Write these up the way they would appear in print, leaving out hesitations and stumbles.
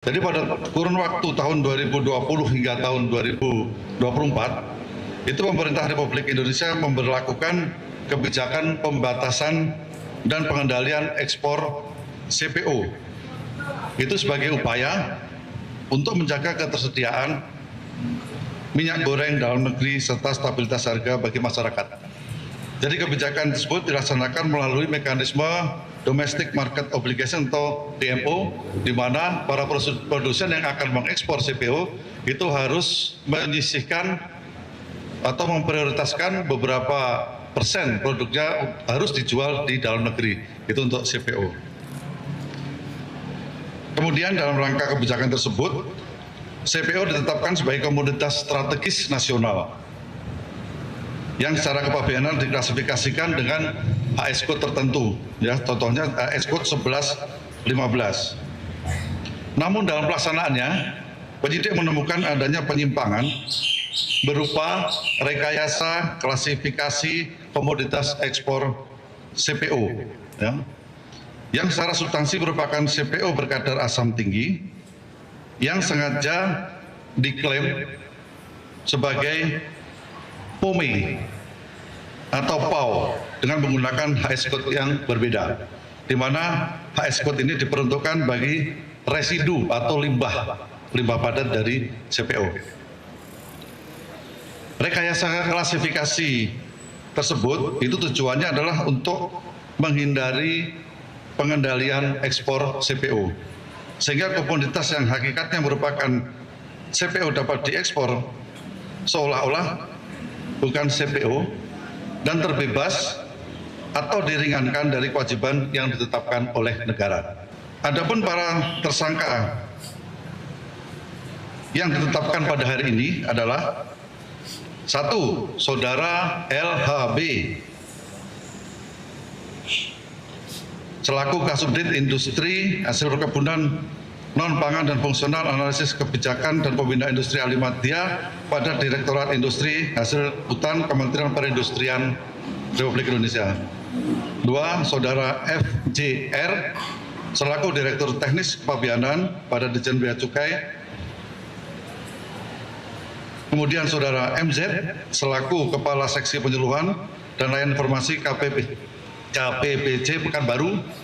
Jadi pada kurun waktu tahun 2020 hingga tahun 2024, itu pemerintah Republik Indonesia memberlakukan kebijakan pembatasan dan pengendalian ekspor CPO. Itu sebagai upaya untuk menjaga ketersediaan minyak goreng dalam negeri serta stabilitas harga bagi masyarakat. Jadi kebijakan tersebut dilaksanakan melalui mekanisme Domestic Market Obligation atau DMO, di mana para produsen yang akan mengekspor CPO itu harus menyisihkan atau memprioritaskan beberapa persen produknya harus dijual di dalam negeri, itu untuk CPO. Kemudian dalam rangka kebijakan tersebut, CPO ditetapkan sebagai komoditas strategis nasional yang secara kepabeanan diklasifikasikan dengan HS code tertentu, ya, contohnya HS code 1115. Namun dalam pelaksanaannya, penyidik menemukan adanya penyimpangan berupa rekayasa klasifikasi komoditas ekspor CPO, ya, yang secara substansi merupakan CPO berkadar asam tinggi yang sengaja diklaim sebagai POME atau PAO dengan menggunakan HS code yang berbeda, di mana HS code ini diperuntukkan bagi residu atau limbah padat dari CPO. Rekayasa klasifikasi tersebut itu tujuannya adalah untuk menghindari pengendalian ekspor CPO, sehingga komoditas yang hakikatnya merupakan CPO dapat diekspor seolah-olah bukan CPO dan terbebas atau diringankan dari kewajiban yang ditetapkan oleh negara. Adapun para tersangka yang ditetapkan pada hari ini adalah: 1. Saudara LHB selaku Kasubdit Industri Hasil Perkebunan Non-Pangan dan Fungsional Analisis Kebijakan dan Pembinaan Industri Alimadya pada Direktorat Industri Hasil Hutan Kementerian Perindustrian Republik Indonesia. 2. Saudara FJR selaku Direktur Teknis Kepabeanan pada Ditjen Bea Cukai. Kemudian Saudara MZ selaku Kepala Seksi Penyuluhan dan Layanan Informasi KPPJ Pekanbaru.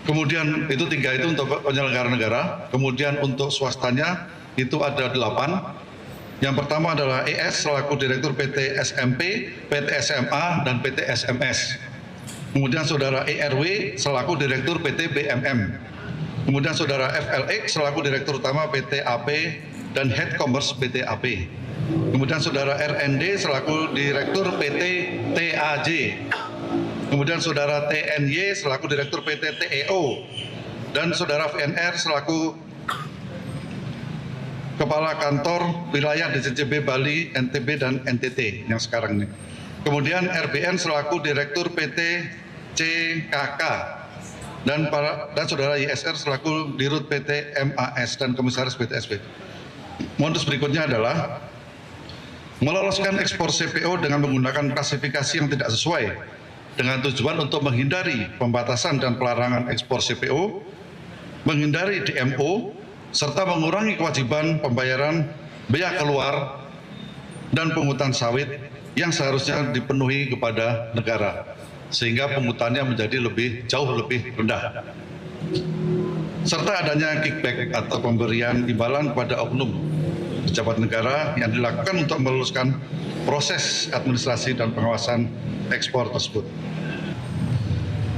Kemudian itu 3 itu untuk penyelenggara negara. Kemudian untuk swastanya itu ada 8. Yang pertama adalah ES selaku Direktur PT SMP, PT SMA, dan PT SMS. Kemudian Saudara ERW selaku Direktur PT BMM. Kemudian Saudara FLX selaku Direktur Utama PT AP dan Head Commerce PT AP. Kemudian Saudara RND selaku Direktur PT TAJ. Kemudian Saudara TNY selaku Direktur PT TEO, dan Saudara VNR selaku Kepala Kantor Wilayah DJJB Bali, NTB, dan NTT yang sekarang ini. Kemudian RBN selaku Direktur PT CKK, dan Saudara YSR selaku Dirut PT MAS dan Komisaris PTSB. Modus berikutnya adalah meloloskan ekspor CPO dengan menggunakan klasifikasi yang tidak sesuai, dengan tujuan untuk menghindari pembatasan dan pelarangan ekspor CPO, menghindari DMO, serta mengurangi kewajiban pembayaran bea keluar dan pungutan sawit yang seharusnya dipenuhi kepada negara, sehingga pungutannya menjadi jauh lebih rendah. Serta adanya kickback atau pemberian imbalan pada oknum pejabat negara yang dilakukan untuk meluluskan proses administrasi dan pengawasan ekspor tersebut.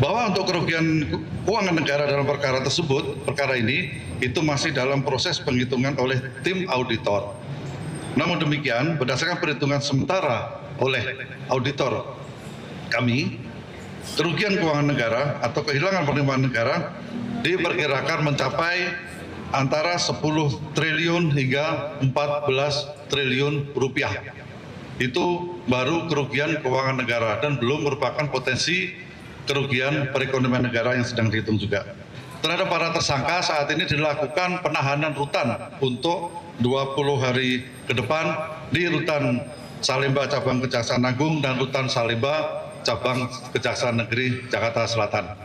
Bahwa untuk kerugian keuangan negara dalam perkara ini itu masih dalam proses penghitungan oleh tim auditor. Namun demikian, berdasarkan perhitungan sementara oleh auditor kami, kerugian keuangan negara atau kehilangan penerimaan negara diperkirakan mencapai antara 10 triliun hingga 14 triliun rupiah. Itu baru kerugian keuangan negara dan belum merupakan potensi kerugian perekonomian negara yang sedang dihitung juga. Terhadap para tersangka saat ini dilakukan penahanan rutan untuk 20 hari ke depan di Rutan Salemba Cabang Kejaksaan Agung dan Rutan Salemba Cabang Kejaksaan Negeri Jakarta Selatan.